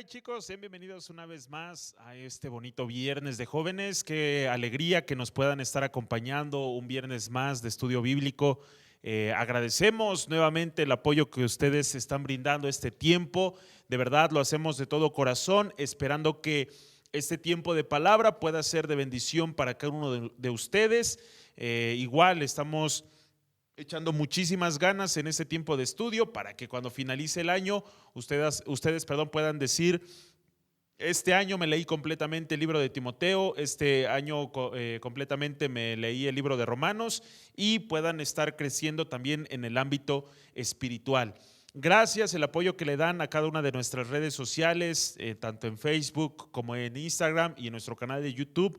hay, chicos? Sean bienvenidos una vez más a este bonito viernes de jóvenes. Qué alegría que nos puedan estar acompañando un viernes más de estudio bíblico. Agradecemos nuevamente el apoyo que ustedes están brindando este tiempo. De verdad lo hacemos de todo corazón, esperando que este tiempo de palabra pueda ser de bendición para cada uno de ustedes. Igual estamos echando muchísimas ganas en este tiempo de estudio para que cuando finalice el año ustedes puedan decir: este año me leí completamente el libro de Timoteo, este año completamente me leí el libro de Romanos, y puedan estar creciendo también en el ámbito espiritual. Gracias el apoyo que le dan a cada una de nuestras redes sociales, tanto en Facebook como en Instagram y en nuestro canal de YouTube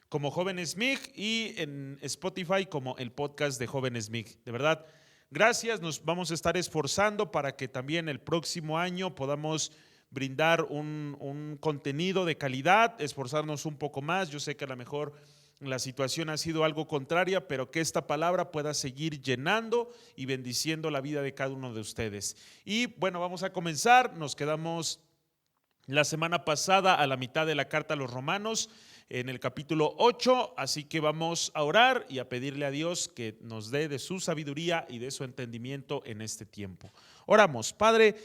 como Jóvenes MIG, y en Spotify como el podcast de Jóvenes MIG. De verdad, gracias. Nos vamos a estar esforzando para que también el próximo año podamos brindar un contenido de calidad, esforzarnos un poco más. Yo sé que a lo mejor la situación ha sido algo contraria, pero que esta palabra pueda seguir llenando y bendiciendo la vida de cada uno de ustedes. Y bueno, vamos a comenzar. Nos quedamos la semana pasada a la mitad de la carta a los Romanos, en el capítulo 8, así que vamos a orar y a pedirle a Dios que nos dé de su sabiduría y de su entendimiento en este tiempo. Oramos. Padre,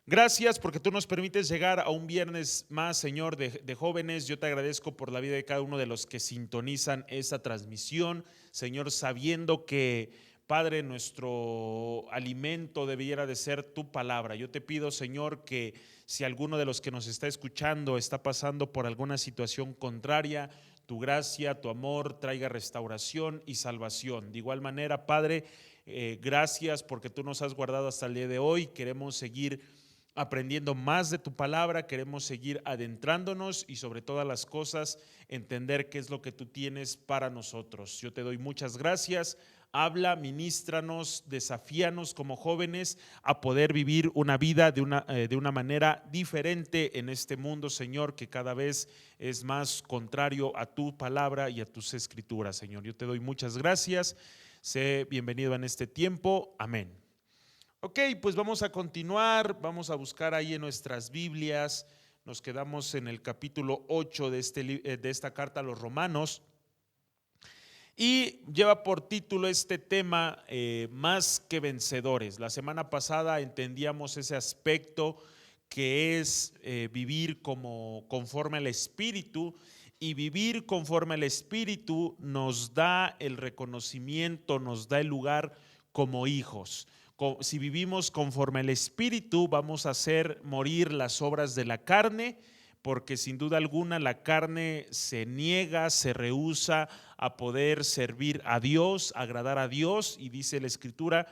gracias porque tú nos permites llegar a un viernes más, Señor, de jóvenes. Yo te agradezco por la vida de cada uno de los que sintonizan esta transmisión, Señor, sabiendo que, Padre, nuestro alimento debiera de ser tu palabra. Yo te pido, Señor, que si alguno de los que nos está escuchando está pasando por alguna situación contraria, tu gracia, tu amor traiga restauración y salvación. De igual manera, Padre, gracias porque tú nos has guardado hasta el día de hoy. Queremos seguir aprendiendo más de tu palabra, queremos seguir adentrándonos y sobre todas las cosas entender qué es lo que tú tienes para nosotros. Yo te doy muchas gracias. Habla, ministranos, desafíanos como jóvenes a poder vivir una vida de una manera diferente en este mundo, Señor, que cada vez es más contrario a tu palabra y a tus escrituras, Señor. Yo te doy muchas gracias. Sé bienvenido en este tiempo. Amén. Ok, pues vamos a continuar, vamos a buscar ahí en nuestras Biblias. Nos quedamos en el capítulo 8 de esta carta a los Romanos, y lleva por título este tema, más que vencedores. La semana pasada entendíamos ese aspecto que es vivir conforme al Espíritu, y vivir conforme al Espíritu nos da el reconocimiento, nos da el lugar como hijos. Si vivimos conforme al Espíritu, vamos a hacer morir las obras de la carne, porque sin duda alguna la carne se niega, se rehúsa a poder servir a Dios, agradar a Dios, y dice la Escritura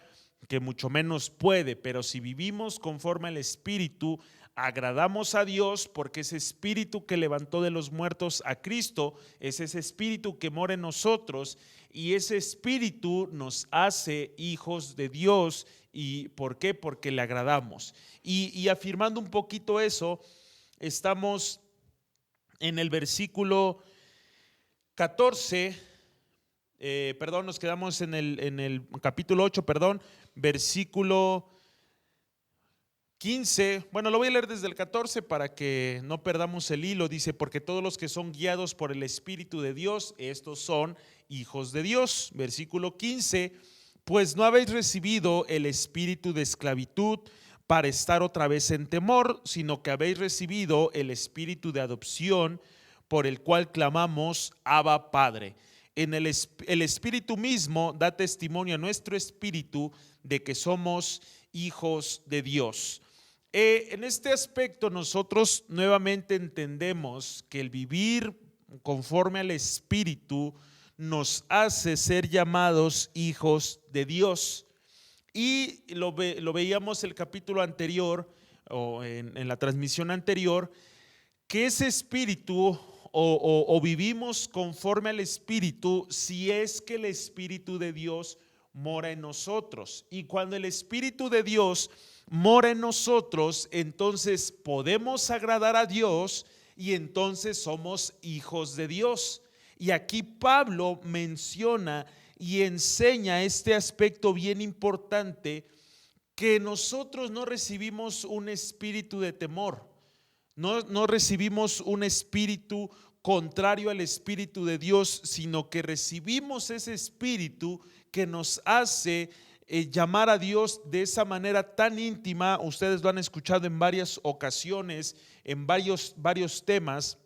que mucho menos puede. Pero si vivimos conforme al Espíritu, agradamos a Dios, porque ese Espíritu que levantó de los muertos a Cristo es ese Espíritu que mora en nosotros, y ese Espíritu nos hace hijos de Dios. ¿Y por qué? Porque le agradamos. Y afirmando un poquito eso, estamos en el versículo 14, nos quedamos en el capítulo 8, versículo 15. Bueno, lo voy a leer desde el 14 para que no perdamos el hilo. Dice: porque todos los que son guiados por el Espíritu de Dios, estos son hijos de Dios. Versículo 15: pues no habéis recibido el espíritu de esclavitud para estar otra vez en temor, sino que habéis recibido el espíritu de adopción, por el cual clamamos: Abba, Padre. El Espíritu mismo da testimonio a nuestro espíritu de que somos hijos de Dios. En este aspecto nosotros nuevamente entendemos que el vivir conforme al Espíritu nos hace ser llamados hijos de Dios. Y lo veíamos el capítulo anterior, o en la transmisión anterior, que ese espíritu o vivimos conforme al Espíritu si es que el Espíritu de Dios mora en nosotros. Y cuando el Espíritu de Dios mora en nosotros, entonces podemos agradar a Dios, y entonces somos hijos de Dios. Y aquí Pablo menciona y enseña este aspecto bien importante, que nosotros no recibimos un espíritu de temor. No recibimos un espíritu contrario al Espíritu de Dios, sino que recibimos ese espíritu que nos hace llamar a Dios de esa manera tan íntima. Ustedes lo han escuchado en varias ocasiones, en varios temas.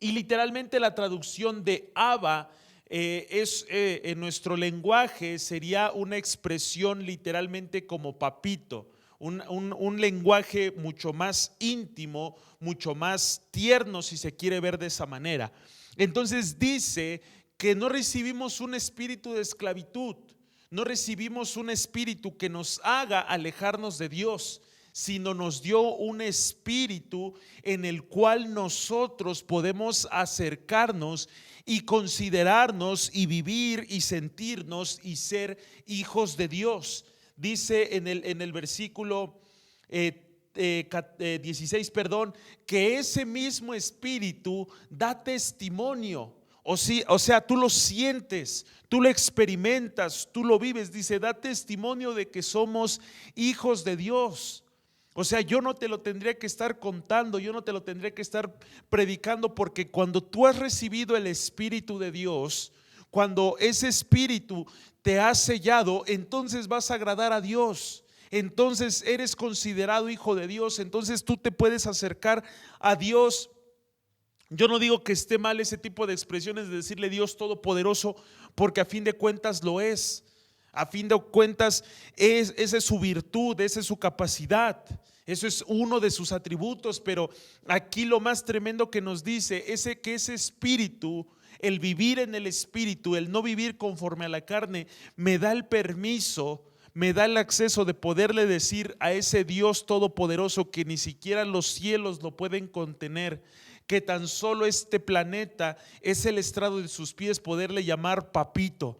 Y literalmente la traducción de Abba en nuestro lenguaje sería una expresión literalmente como papito. Un lenguaje mucho más íntimo, mucho más tierno, si se quiere ver de esa manera. Entonces dice que no recibimos un espíritu de esclavitud, no recibimos un espíritu que nos haga alejarnos de Dios, sino nos dio un espíritu en el cual nosotros podemos acercarnos y considerarnos y vivir y sentirnos y ser hijos de Dios. Dice en el versículo 16, que ese mismo espíritu da testimonio. O sea, tú lo sientes, tú lo experimentas, tú lo vives. Dice, da testimonio de que somos hijos de Dios. O sea, yo no te lo tendría que estar contando, yo no te lo tendría que estar predicando, porque cuando tú has recibido el Espíritu de Dios, cuando ese Espíritu te ha sellado, entonces vas a agradar a Dios. Entonces eres considerado hijo de Dios, entonces tú te puedes acercar a Dios. Yo no digo que esté mal ese tipo de expresiones de decirle Dios Todopoderoso, porque a fin de cuentas lo es. A fin de cuentas esa es su virtud, esa es su capacidad, eso es uno de sus atributos. Pero aquí lo más tremendo que nos dice es que ese espíritu, el vivir en el espíritu, el no vivir conforme a la carne, me da el permiso, me da el acceso de poderle decir a ese Dios todopoderoso, que ni siquiera los cielos lo pueden contener, que tan solo este planeta es el estrado de sus pies, poderle llamar papito.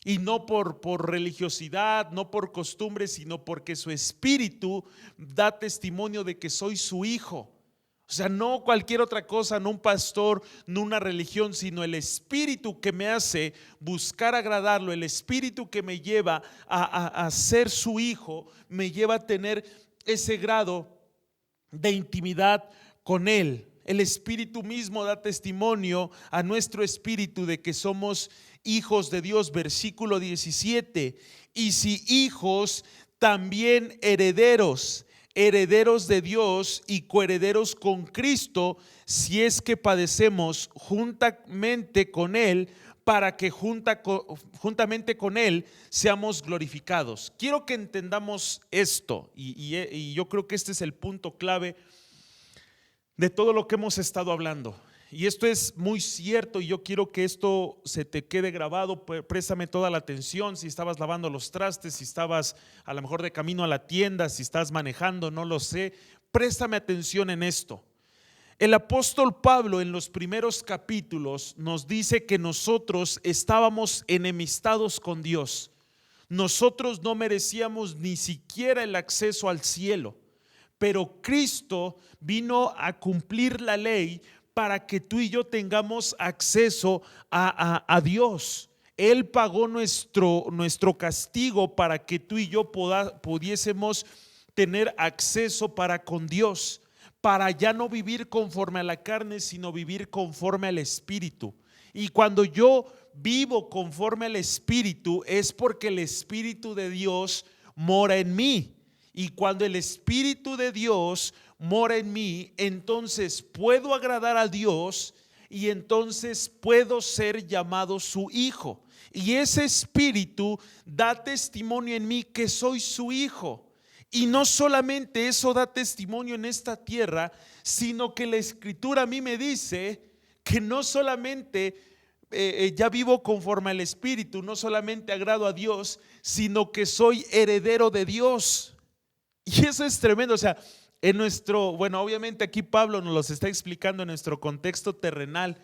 Y no por religiosidad, no por costumbre, sino porque su espíritu da testimonio de que soy su hijo. O sea, no cualquier otra cosa, no un pastor, no una religión, sino el espíritu que me hace buscar agradarlo, el espíritu que me lleva a ser su hijo, me lleva a tener ese grado de intimidad con él. El espíritu mismo da testimonio a nuestro espíritu de que somos hijos de Dios. Versículo 17, y si hijos, también herederos, herederos de Dios y coherederos con Cristo, si es que padecemos juntamente con Él, para que juntamente con Él seamos glorificados. Quiero que entendamos esto, y yo creo que este es el punto clave de todo lo que hemos estado hablando. Y esto es muy cierto, y yo quiero que esto se te quede grabado. Préstame toda la atención. Si estabas lavando los trastes, si estabas a lo mejor de camino a la tienda, si estás manejando, no lo sé, préstame atención en esto. El apóstol Pablo en los primeros capítulos nos dice que nosotros estábamos enemistados con Dios. Nosotros no merecíamos ni siquiera el acceso al cielo, pero Cristo vino a cumplir la ley para que tú y yo tengamos acceso a Dios. Él pagó nuestro castigo para que tú y yo pudiésemos tener acceso para con Dios, para ya no vivir conforme a la carne, sino vivir conforme al Espíritu. Y cuando yo vivo conforme al Espíritu, es porque el Espíritu de Dios mora en mí. Y cuando el Espíritu de Dios mora en mí, entonces puedo agradar a Dios, y entonces puedo ser llamado su hijo. Y ese Espíritu da testimonio en mí que soy su hijo. Y no solamente eso da testimonio en esta tierra, sino que la Escritura a mí me dice que no solamente ya vivo conforme al Espíritu, no solamente agrado a Dios, sino que soy heredero de Dios. Y eso es tremendo. O sea, bueno, obviamente aquí Pablo nos los está explicando en nuestro contexto terrenal,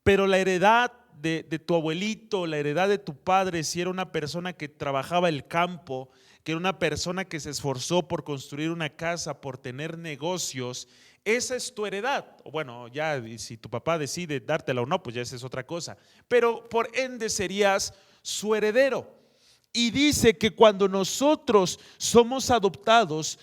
pero la heredad de tu abuelito, la heredad de tu padre, si era una persona que trabajaba el campo, que era una persona que se esforzó por construir una casa, por tener negocios, esa es tu heredad. Bueno, ya si tu papá decide dártela o no, pues ya esa es otra cosa, pero por ende serías su heredero. Y dice que cuando nosotros somos adoptados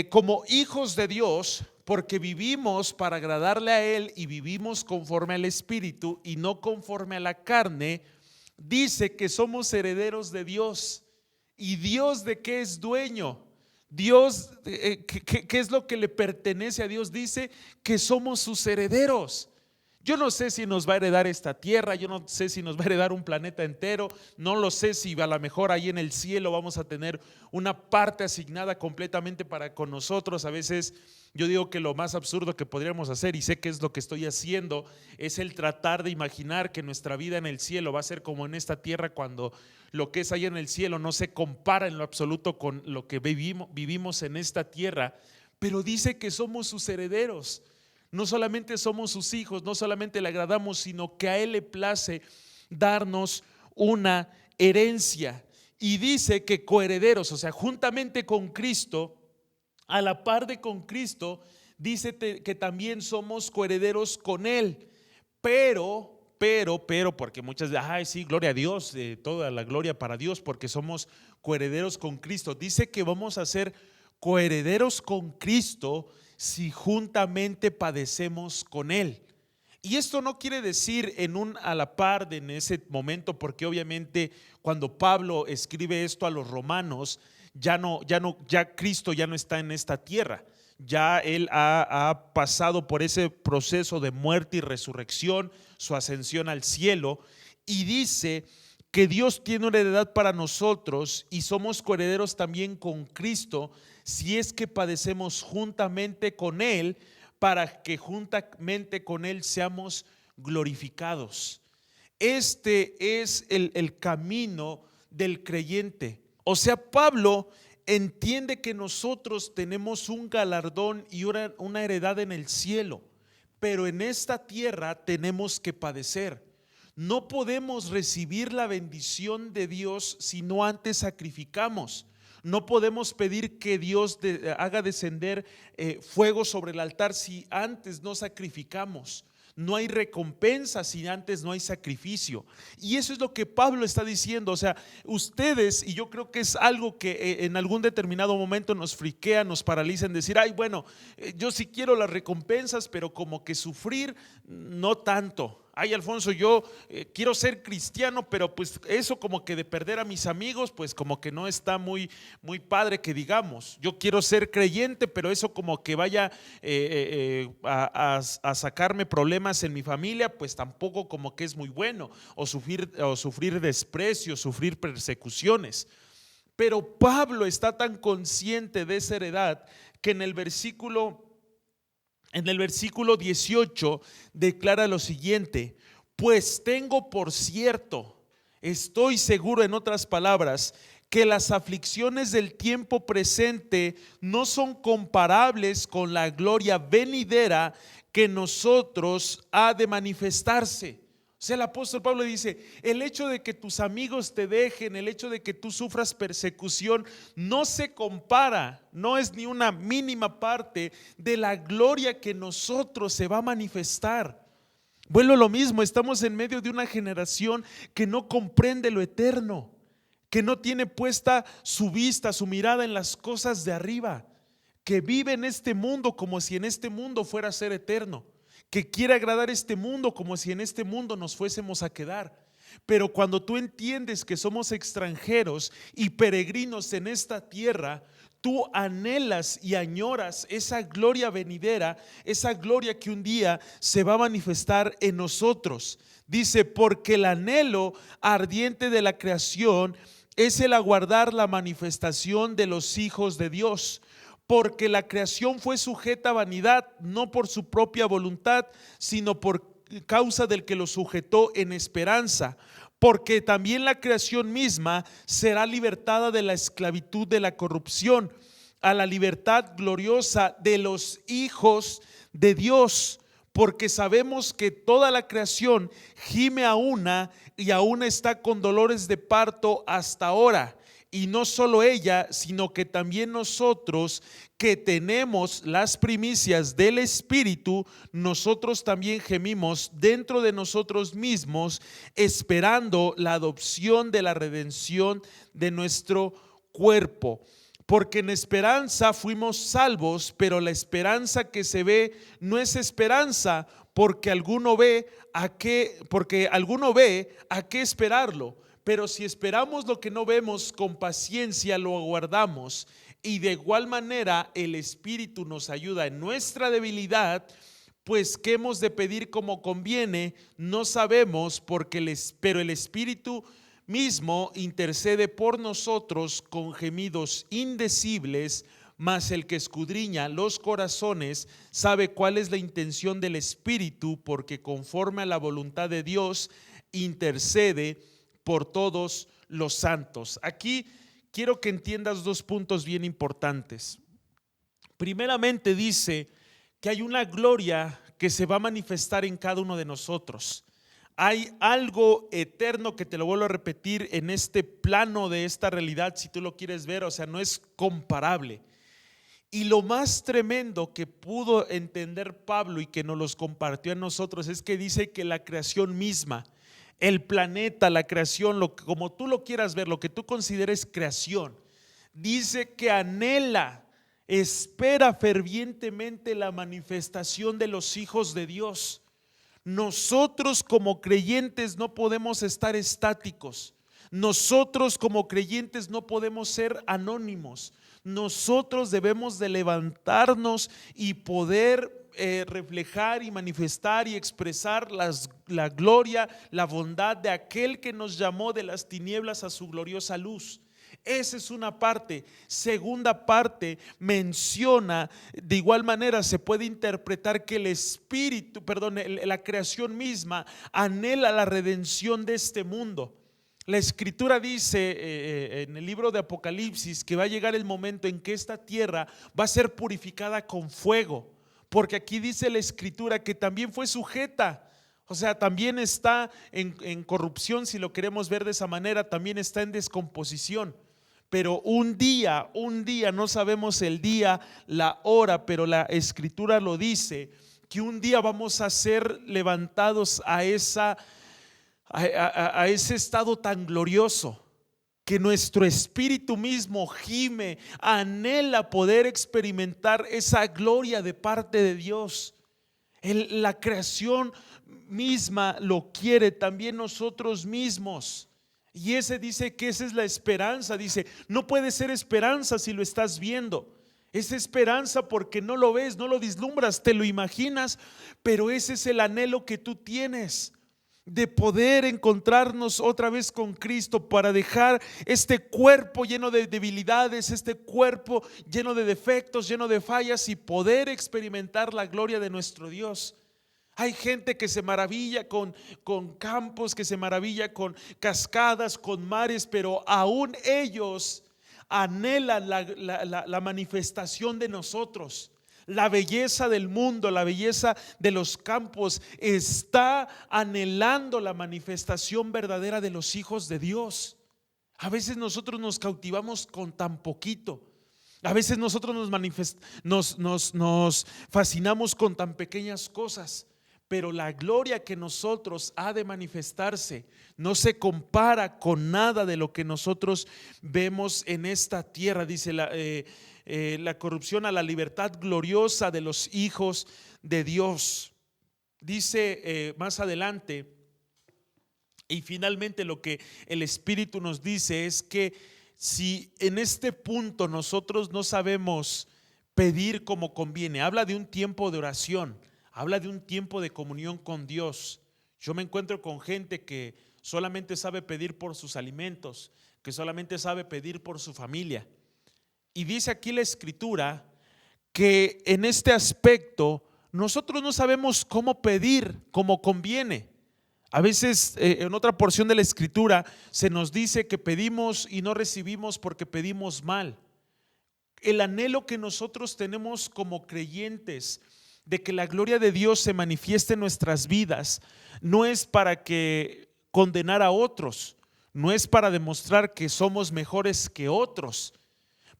como hijos de Dios, porque vivimos para agradarle a Él y vivimos conforme al Espíritu y no conforme a la carne, dice que somos herederos de Dios. ¿Y Dios de qué es dueño? Dios, ¿qué es lo que le pertenece a Dios? Dice que somos sus herederos. Yo no sé si nos va a heredar esta tierra, yo no sé si nos va a heredar un planeta entero, no lo sé si a lo mejor ahí en el cielo vamos a tener una parte asignada completamente para con nosotros. A veces yo digo que lo más absurdo que podríamos hacer, y sé que es lo que estoy haciendo, es el tratar de imaginar que nuestra vida en el cielo va a ser como en esta tierra, cuando lo que es ahí en el cielo no se compara en lo absoluto con lo que vivimos en esta tierra. Pero dice que somos sus herederos. No solamente somos sus hijos, no solamente le agradamos, sino que a Él le place darnos una herencia. Y dice que coherederos, o sea, juntamente con Cristo, a la par de con Cristo, dice que también somos coherederos con Él. Pero, porque muchas veces, ay, sí, gloria a Dios, toda la gloria para Dios, porque somos coherederos con Cristo. Dice que vamos a ser coherederos con Cristo si juntamente padecemos con Él. Y esto no quiere decir a la par en ese momento, porque obviamente cuando Pablo escribe esto a los romanos, ya Cristo ya no está en esta tierra. Ya Él ha pasado por ese proceso de muerte y resurrección, su ascensión al cielo, y dice que Dios tiene una heredad para nosotros y somos coherederos también con Cristo, si es que padecemos juntamente con Él, para que juntamente con Él seamos glorificados. Este es el camino del creyente. O sea, Pablo entiende que nosotros tenemos un galardón y una heredad en el cielo, pero en esta tierra tenemos que padecer. No podemos recibir la bendición de Dios si no antes sacrificamos. No podemos pedir que Dios haga descender fuego sobre el altar si antes no sacrificamos. No hay recompensa si antes no hay sacrificio. Y eso es lo que Pablo está diciendo. O sea, ustedes, y yo creo que es algo que en algún determinado momento nos friquea, nos paraliza en decir, ay, bueno, yo sí quiero las recompensas, pero como que sufrir no tanto. Ay, Alfonso, yo quiero ser cristiano, pero pues eso como que de perder a mis amigos, pues como que no está muy padre que digamos. Yo quiero ser creyente, pero eso como que vaya a sacarme problemas en mi familia, pues tampoco como que es muy bueno. O sufrir desprecio, sufrir persecuciones. Pero Pablo está tan consciente de esa heredad que en el versículo 18 declara lo siguiente: pues tengo por cierto, estoy seguro, en otras palabras, que las aflicciones del tiempo presente no son comparables con la gloria venidera que nosotros ha de manifestarse. O sea, el apóstol Pablo dice, el hecho de que tus amigos te dejen, el hecho de que tú sufras persecución, no se compara, no es ni una mínima parte de la gloria que nosotros se va a manifestar. Bueno, lo mismo, estamos en medio de una generación que no comprende lo eterno, que no tiene puesta su vista, su mirada en las cosas de arriba, que vive en este mundo como si en este mundo fuera a ser eterno, que quiere agradar este mundo como si en este mundo nos fuésemos a quedar. Pero cuando tú entiendes que somos extranjeros y peregrinos en esta tierra, tú anhelas y añoras esa gloria venidera, esa gloria que un día se va a manifestar en nosotros. Dice, porque el anhelo ardiente de la creación es el aguardar la manifestación de los hijos de Dios. Porque la creación fue sujeta a vanidad, no por su propia voluntad, sino por causa del que lo sujetó en esperanza. Porque también la creación misma será libertada de la esclavitud de la corrupción a la libertad gloriosa de los hijos de Dios. Porque sabemos que toda la creación gime a una y aún está con dolores de parto hasta ahora. Y no solo ella, sino que también nosotros que tenemos las primicias del Espíritu, nosotros también gemimos dentro de nosotros mismos, esperando la adopción de la redención de nuestro cuerpo. Porque en esperanza fuimos salvos, pero la esperanza que se ve no es esperanza, porque alguno ve a qué esperarlo. Pero si esperamos lo que no vemos, con paciencia lo aguardamos. Y de igual manera el Espíritu nos ayuda en nuestra debilidad, pues qué hemos de pedir como conviene, no sabemos, pero el Espíritu mismo intercede por nosotros con gemidos indecibles, mas el que escudriña los corazones sabe cuál es la intención del Espíritu, porque conforme a la voluntad de Dios intercede por todos los santos. Aquí quiero que entiendas dos puntos bien importantes. Primeramente dice que hay una gloria que se va a manifestar en cada uno de nosotros. Hay algo eterno que, te lo vuelvo a repetir, en este plano de esta realidad, si tú lo quieres ver, o sea, no es comparable. Y lo más tremendo que pudo entender Pablo y que nos los compartió a nosotros es que dice que la creación misma, el planeta, la creación, como tú lo quieras ver, lo que tú consideres creación, dice que anhela, espera fervientemente la manifestación de los hijos de Dios. Nosotros como creyentes no podemos estar estáticos. Nosotros como creyentes no podemos ser anónimos. Nosotros debemos de levantarnos y poder reflejar y manifestar y expresar la gloria, la bondad de aquel que nos llamó de las tinieblas a su gloriosa luz. Esa es una parte. Segunda parte menciona, de igual manera se puede interpretar que el Espíritu, la creación misma anhela la redención de este mundo. La Escritura dice en el libro de Apocalipsis que va a llegar el momento en que esta tierra va a ser purificada con fuego, porque aquí dice la Escritura que también fue sujeta, o sea, también está en corrupción, si lo queremos ver de esa manera, también está en descomposición. Pero un día, no sabemos el día, la hora, pero la Escritura lo dice, que un día vamos a ser levantados a ese estado tan glorioso, que nuestro espíritu mismo gime, anhela poder experimentar esa gloria de parte de Dios. La creación misma lo quiere, también nosotros mismos. Y ese dice que esa es la esperanza. Dice, no puede ser esperanza si lo estás viendo. Es esperanza porque no lo ves, no lo vislumbras, te lo imaginas, pero ese es el anhelo que tú tienes, de poder encontrarnos otra vez con Cristo para dejar este cuerpo lleno de debilidades, este cuerpo lleno de defectos, lleno de fallas, y poder experimentar la gloria de nuestro Dios. Hay gente que se maravilla con campos, que se maravilla con cascadas, con mares, pero aún ellos anhelan la manifestación de nosotros. La belleza del mundo, la belleza de los campos está anhelando la manifestación verdadera de los hijos de Dios. A veces nosotros nos cautivamos con tan poquito. A veces nosotros nos fascinamos con tan pequeñas cosas. Pero la gloria que nosotros ha de manifestarse no se compara con nada de lo que nosotros vemos en esta tierra. Dice la corrupción a la libertad gloriosa de los hijos de Dios. Dice más adelante, y finalmente lo que el Espíritu nos dice es que si en este punto nosotros no sabemos pedir como conviene, habla de un tiempo de oración, habla de un tiempo de comunión con Dios. Yo me encuentro con gente que solamente sabe pedir por sus alimentos, que solamente sabe pedir por su familia. Y dice aquí la Escritura que en este aspecto nosotros no sabemos cómo pedir como conviene. A veces en otra porción de la Escritura se nos dice que pedimos y no recibimos porque pedimos mal. El anhelo que nosotros tenemos como creyentes de que la gloria de Dios se manifieste en nuestras vidas no es para que condenar a otros, no es para demostrar que somos mejores que otros.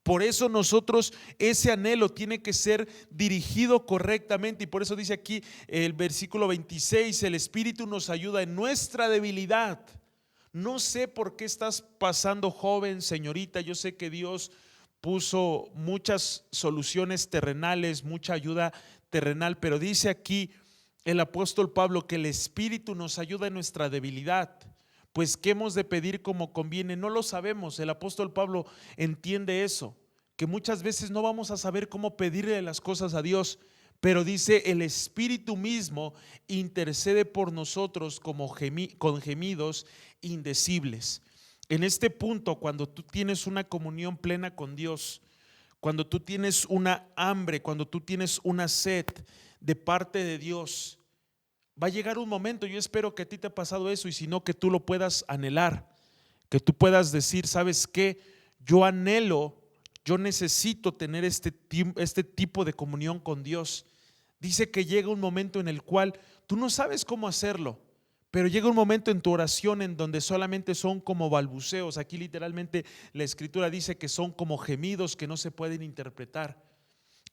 Por eso nosotros, ese anhelo tiene que ser dirigido correctamente, y por eso dice aquí el versículo 26, el Espíritu nos ayuda en nuestra debilidad. No sé por qué estás pasando, joven, señorita, yo sé que Dios puso muchas soluciones terrenales, mucha ayuda terrenal, pero dice aquí el apóstol Pablo que el Espíritu nos ayuda en nuestra debilidad. Pues ¿qué hemos de pedir como conviene? No lo sabemos. El apóstol Pablo entiende eso, que muchas veces no vamos a saber cómo pedirle las cosas a Dios, pero dice el Espíritu mismo intercede por nosotros como con gemidos indecibles. En este punto, cuando tú tienes una comunión plena con Dios, cuando tú tienes una hambre, cuando tú tienes una sed de parte de Dios, va a llegar un momento, yo espero que a ti te ha pasado eso, y si no, que tú lo puedas anhelar, que tú puedas decir, ¿sabes qué? Yo anhelo, yo necesito tener este tipo de comunión con Dios. Dice que llega un momento en el cual tú no sabes cómo hacerlo, pero llega un momento en tu oración en donde solamente son como balbuceos. Aquí literalmente la escritura dice que son como gemidos que no se pueden interpretar.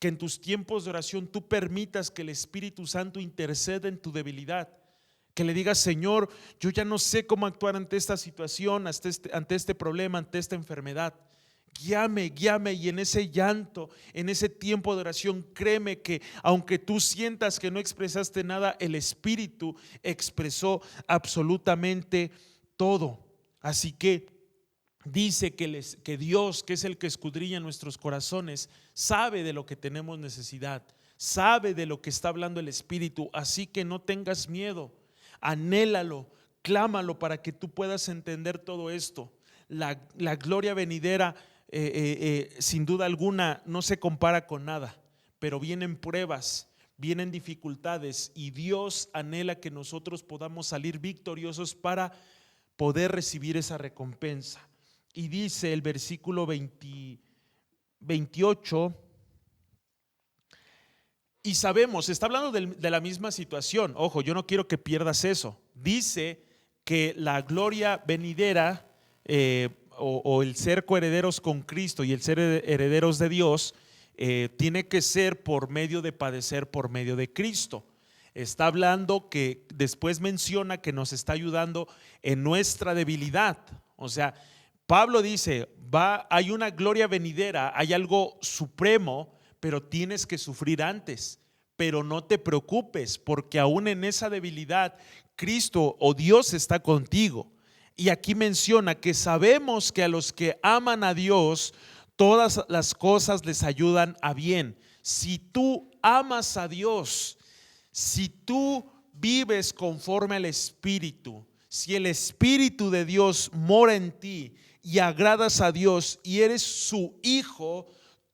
Que en tus tiempos de oración tú permitas que el Espíritu Santo interceda en tu debilidad. Que le digas, Señor, yo ya no sé cómo actuar ante esta situación, ante este problema, ante esta enfermedad. Guíame, y en ese llanto, en ese tiempo de oración, créeme que aunque tú sientas que no expresaste nada, el Espíritu expresó absolutamente todo. Así que dice que Dios, que es el que escudriña nuestros corazones, sabe de lo que tenemos necesidad, sabe de lo que está hablando el Espíritu. Así que no tengas miedo, anhélalo, clámalo para que tú puedas entender todo esto. La gloria venidera sin duda alguna no se compara con nada, pero vienen pruebas, vienen dificultades, y Dios anhela que nosotros podamos salir victoriosos para poder recibir esa recompensa. Y dice el versículo 28, y sabemos, está hablando de la misma situación. Ojo, yo no quiero que pierdas eso. Dice que la gloria venidera o el ser coherederos con Cristo y el ser herederos de Dios tiene que ser por medio de padecer por medio de Cristo. Está hablando que después menciona que nos está ayudando en nuestra debilidad. O sea, Pablo dice, hay una gloria venidera, hay algo supremo, pero tienes que sufrir antes. Pero no te preocupes, porque aún en esa debilidad Cristo o Dios está contigo. Y aquí menciona que sabemos que a los que aman a Dios, todas las cosas les ayudan a bien. Si tú amas a Dios, si tú vives conforme al Espíritu, si el Espíritu de Dios mora en ti y agradas a Dios y eres su hijo,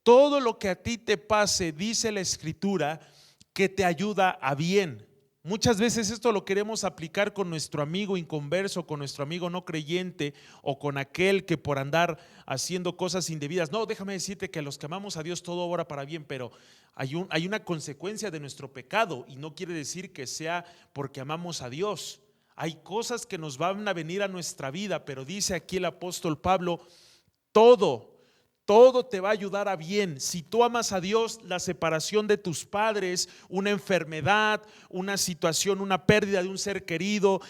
todo lo que a ti te pase, dice la Escritura, que te ayuda a bien. Muchas veces esto lo queremos aplicar con nuestro amigo inconverso, con nuestro amigo no creyente, o con aquel que por andar haciendo cosas indebidas. No, déjame decirte que a los que amamos a Dios todo obra para bien, pero hay una consecuencia de nuestro pecado, y no quiere decir que sea porque amamos a Dios. Hay cosas que nos van a venir a nuestra vida, pero dice aquí el apóstol Pablo, todo te va a ayudar a bien. Si tú amas a Dios, la separación de tus padres, una enfermedad, una situación, una pérdida de un ser querido,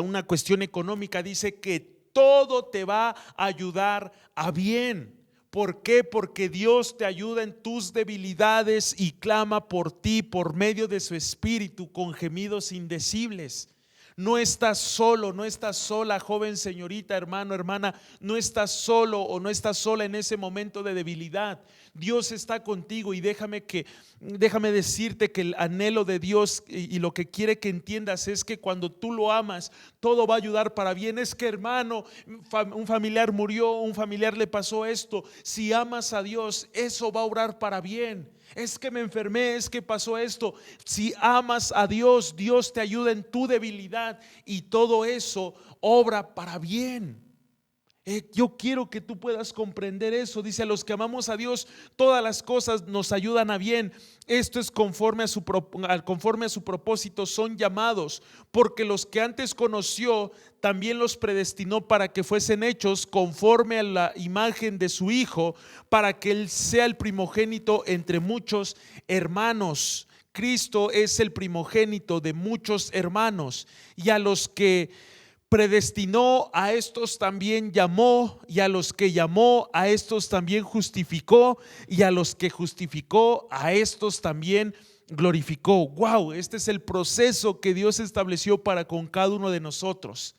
una cuestión económica, dice que todo te va a ayudar a bien. ¿Por qué? Porque Dios te ayuda en tus debilidades y clama por ti por medio de su Espíritu con gemidos indecibles. No estás solo, no estás sola, joven, señorita, hermano, hermana, no estás solo o no estás sola en ese momento de debilidad. Dios está contigo, y déjame decirte que el anhelo de Dios y lo que quiere que entiendas es que cuando tú lo amas, todo va a ayudar para bien. Es que, hermano, un familiar murió, un familiar le pasó esto. Si amas a Dios, eso va a obrar para bien. Es que me enfermé, es que pasó esto. Si amas a Dios, Dios te ayuda en tu debilidad, y todo eso obra para bien. Yo quiero que tú puedas comprender eso. Dice, a los que amamos a Dios, todas las cosas nos ayudan a bien. Esto es conforme a su propósito son llamados, porque los que antes conoció también los predestinó para que fuesen hechos conforme a la imagen de su Hijo, para que Él sea el primogénito entre muchos hermanos. Cristo es el primogénito de muchos hermanos. Y a los que predestinó, a estos también llamó, y a los que llamó, a estos también justificó, y a los que justificó, a estos también glorificó. Wow, este es el proceso que Dios estableció para con cada uno de nosotros.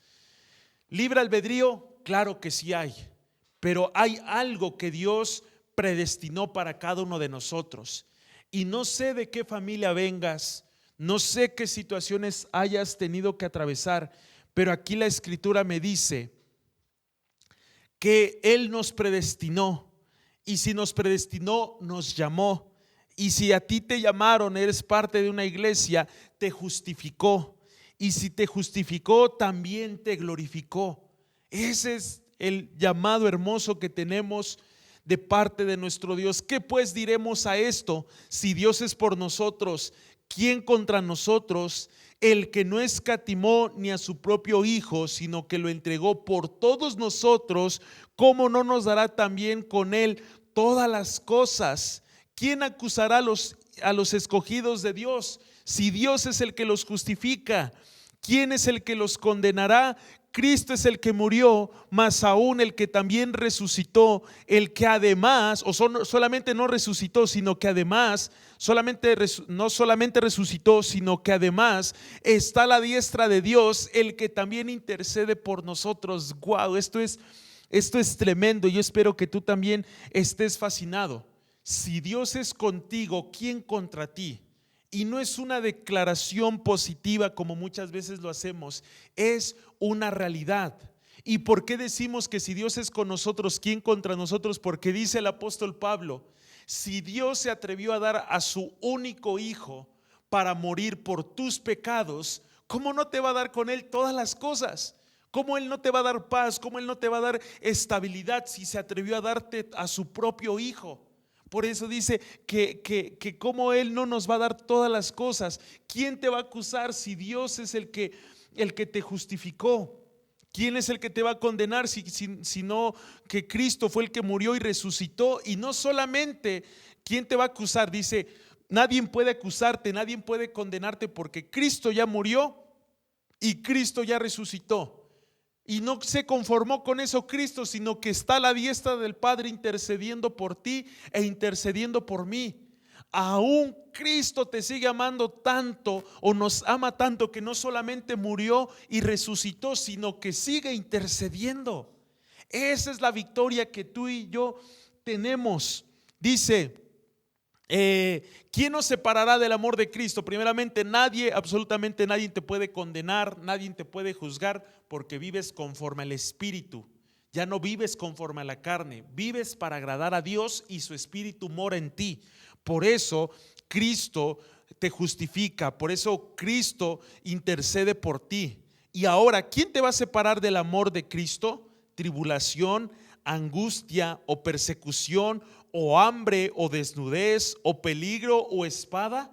¿Libre albedrío? Claro que sí hay, pero hay algo que Dios predestinó para cada uno de nosotros. Y no sé de qué familia vengas, no sé qué situaciones hayas tenido que atravesar, pero aquí la Escritura me dice que Él nos predestinó, y si nos predestinó, nos llamó, y si a ti te llamaron, eres parte de una iglesia, te justificó, y si te justificó, también te glorificó. Ese es el llamado hermoso que tenemos de parte de nuestro Dios. ¿Qué pues diremos a esto? Si Dios es por nosotros, ¿quién contra nosotros? El que no escatimó ni a su propio Hijo, sino que lo entregó por todos nosotros, ¿cómo no nos dará también con Él todas las cosas? ¿Quién acusará a los escogidos de Dios? Si Dios es el que los justifica, ¿quién es el que los condenará? Cristo es el que murió, más aún el que también resucitó, el que además, solamente no resucitó, sino que además, no solamente resucitó, sino que además está a la diestra de Dios, el que también intercede por nosotros. Wow, esto es tremendo. Yo espero que tú también estés fascinado. Si Dios es contigo, ¿quién contra ti? Y no es una declaración positiva como muchas veces lo hacemos, es una realidad. ¿Y por qué decimos que si Dios es con nosotros, quién contra nosotros? Porque dice el apóstol Pablo, si Dios se atrevió a dar a su único Hijo para morir por tus pecados, ¿cómo no te va a dar con Él todas las cosas? ¿Cómo Él no te va a dar paz? ¿Cómo Él no te va a dar estabilidad si se atrevió a darte a su propio Hijo? Por eso dice que como Él no nos va a dar todas las cosas. ¿Quién te va a acusar si Dios es el que te justificó? ¿Quién es el que te va a condenar si no que Cristo fue el que murió y resucitó? Y no solamente, ¿quién te va a acusar? Dice, nadie puede acusarte, nadie puede condenarte, porque Cristo ya murió y Cristo ya resucitó. Y no se conformó con eso Cristo, sino que está a la diestra del Padre intercediendo por ti e intercediendo por mí. Aún Cristo te sigue amando tanto, o nos ama tanto, que no solamente murió y resucitó, sino que sigue intercediendo. Esa es la victoria que tú y yo tenemos. Dice, ¿quién nos separará del amor de Cristo? Primeramente, nadie, absolutamente nadie te puede condenar, nadie te puede juzgar, porque vives conforme al Espíritu. Ya no vives conforme a la carne, vives para agradar a Dios y su Espíritu mora en ti. Por eso Cristo te justifica, por eso Cristo intercede por ti. Y ahora, ¿quién te va a separar del amor de Cristo? Tribulación, angustia o persecución, o hambre o desnudez, o peligro o espada.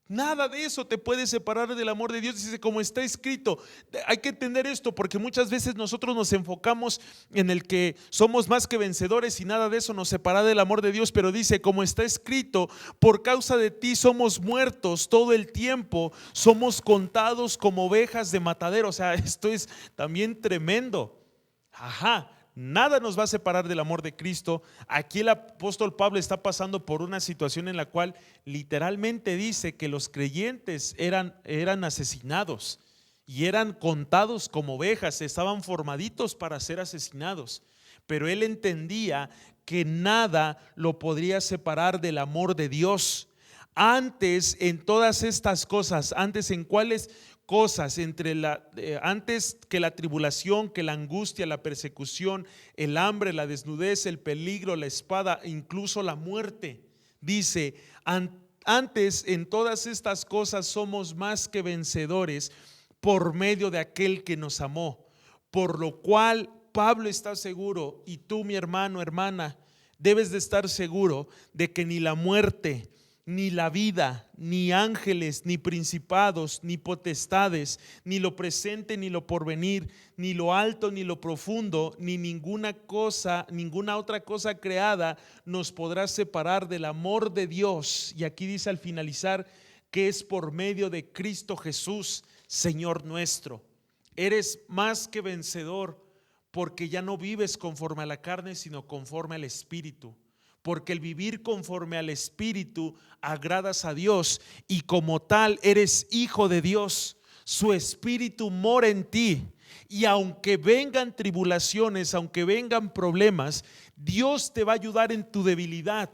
Nada de eso te puede separar del amor de Dios. Dice, como está escrito. Hay que entender esto, porque muchas veces nosotros nos enfocamos en el que somos más que vencedores, y nada de eso nos separa del amor de Dios. Pero dice, como está escrito, por causa de ti somos muertos todo el tiempo, somos contados como ovejas de matadero. O sea, esto es también tremendo. Nada nos va a separar del amor de Cristo. Aquí el apóstol Pablo está pasando por una situación en la cual literalmente dice que los creyentes eran asesinados y eran contados como ovejas, estaban formaditos para ser asesinados. Pero él entendía que nada lo podría separar del amor de Dios. Antes, en todas estas cosas, antes en cuáles cosas, antes que la tribulación, que la angustia, la persecución, el hambre, la desnudez, el peligro, la espada, incluso la muerte. Dice, antes en todas estas cosas somos más que vencedores por medio de aquel que nos amó. Por lo cual Pablo está seguro, y tú, mi hermano, hermana, debes de estar seguro de que ni la muerte, ni la vida, ni ángeles, ni principados, ni potestades, ni lo presente, ni lo porvenir, ni lo alto, ni lo profundo, ni ninguna otra cosa creada nos podrá separar del amor de Dios. Y aquí dice al finalizar que es por medio de Cristo Jesús, Señor nuestro. Eres más que vencedor porque ya no vives conforme a la carne, sino conforme al Espíritu. Porque el vivir conforme al Espíritu agradas a Dios y como tal eres hijo de Dios. Su Espíritu mora en ti y aunque vengan tribulaciones, aunque vengan problemas, Dios te va a ayudar en tu debilidad.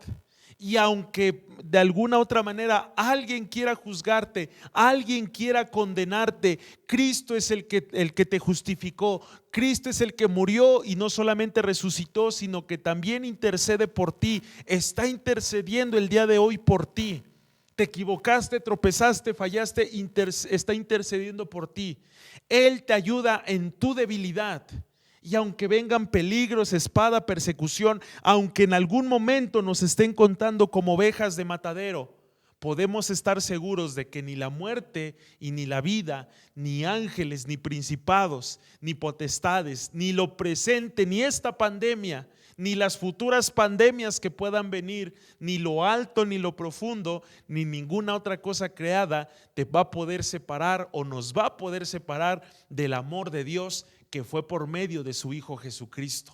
Y aunque de alguna otra manera alguien quiera juzgarte, alguien quiera condenarte, Cristo es el que te justificó. Cristo es el que murió y no solamente resucitó, sino que también intercede por ti. Está intercediendo el día de hoy por ti. Te equivocaste, tropezaste, fallaste, está intercediendo por ti. Él te ayuda en tu debilidad. Y aunque vengan peligros, espada, persecución, aunque en algún momento nos estén contando como ovejas de matadero, podemos estar seguros de que ni la muerte y ni la vida, ni ángeles, ni principados, ni potestades, ni lo presente, ni esta pandemia, ni las futuras pandemias que puedan venir, ni lo alto, ni lo profundo, ni ninguna otra cosa creada te va a poder separar o nos va a poder separar del amor de Dios que fue por medio de su Hijo Jesucristo.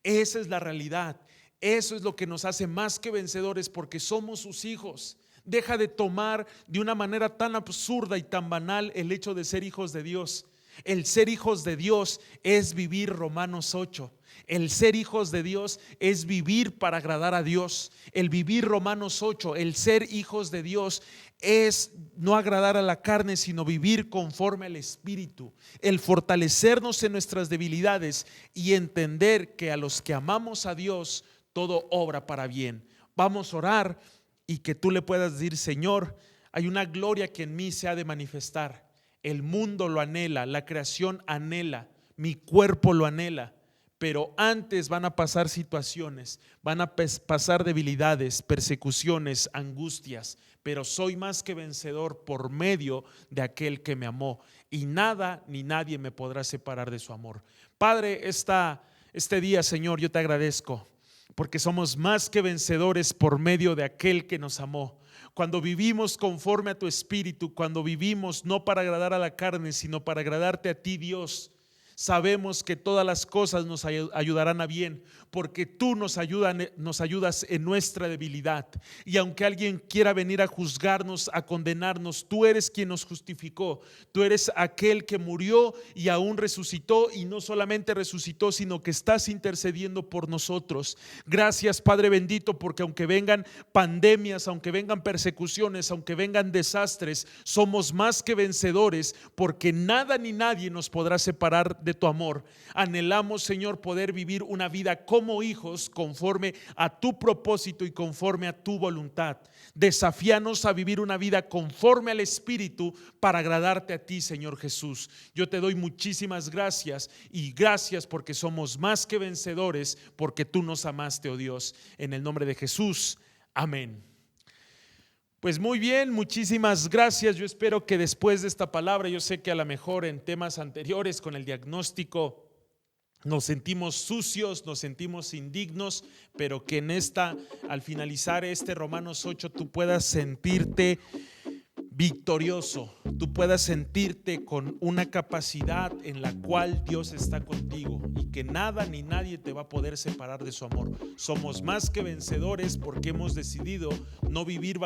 Esa es la realidad. Eso es lo que nos hace más que vencedores, porque somos sus hijos. Deja de tomar de una manera tan absurda y tan banal el hecho de ser hijos de Dios. El ser hijos de Dios es vivir Romanos 8. El ser hijos de Dios es vivir para agradar a Dios. El vivir Romanos 8, el ser hijos de Dios es no agradar a la carne, sino vivir conforme al Espíritu. El fortalecernos en nuestras debilidades y entender que a los que amamos a Dios todo obra para bien. Vamos a orar y que tú le puedas decir: Señor, hay una gloria que en mí se ha de manifestar. El mundo lo anhela, la creación anhela, mi cuerpo lo anhela. Pero antes van a pasar situaciones, van a pasar debilidades, persecuciones, angustias, pero soy más que vencedor por medio de aquel que me amó, y nada ni nadie me podrá separar de su amor. Padre, este día, Señor, yo te agradezco porque somos más que vencedores por medio de aquel que nos amó. Cuando vivimos conforme a tu Espíritu, cuando vivimos no para agradar a la carne, sino para agradarte a ti, Dios, sabemos que todas las cosas nos ayudarán a bien, porque tú nos ayudas en nuestra debilidad. Y aunque alguien quiera venir a juzgarnos, a condenarnos, tú eres quien nos justificó. Tú eres aquel que murió y aún resucitó, y no solamente resucitó, sino que estás intercediendo por nosotros. Gracias, Padre bendito, porque aunque vengan pandemias, aunque vengan persecuciones, aunque vengan desastres, somos más que vencedores, porque nada ni nadie nos podrá separar de tu amor. Anhelamos, Señor, poder vivir una vida como hijos conforme a tu propósito y conforme a tu voluntad. Desafíanos a vivir una vida conforme al Espíritu para agradarte a ti, Señor Jesús. Yo te doy muchísimas gracias, y gracias porque somos más que vencedores, porque tú nos amaste, oh Dios. En el nombre de Jesús, amén. Pues muy bien, muchísimas gracias. Yo espero que después de esta palabra, yo sé que a lo mejor en temas anteriores con el diagnóstico nos sentimos sucios, nos sentimos indignos, pero que en al finalizar este Romanos 8, tú puedas sentirte victorioso, tú puedas sentirte con una capacidad en la cual Dios está contigo y que nada ni nadie te va a poder separar de su amor. Somos más que vencedores porque hemos decidido no vivir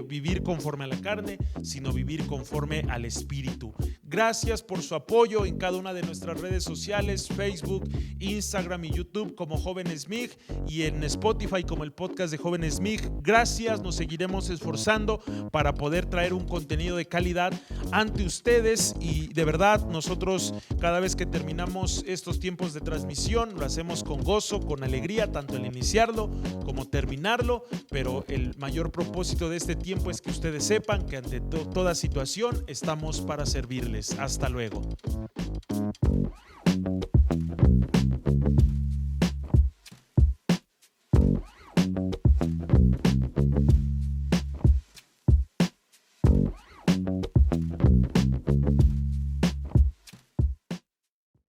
vivir conforme a la carne, sino vivir conforme al Espíritu. Gracias por su apoyo en cada una de nuestras redes sociales: Facebook, Instagram y YouTube como Jóvenes MIG, y en Spotify como el podcast de Jóvenes MIG. Gracias, nos seguiremos esforzando para poder traer un contenido de calidad ante ustedes, y de verdad nosotros cada vez que terminamos estos tiempos de transmisión lo hacemos con gozo, con alegría, tanto el iniciarlo como terminarlo, pero el mayor propósito de este tiempo es que ustedes sepan que ante toda situación estamos para servirles. Hasta luego.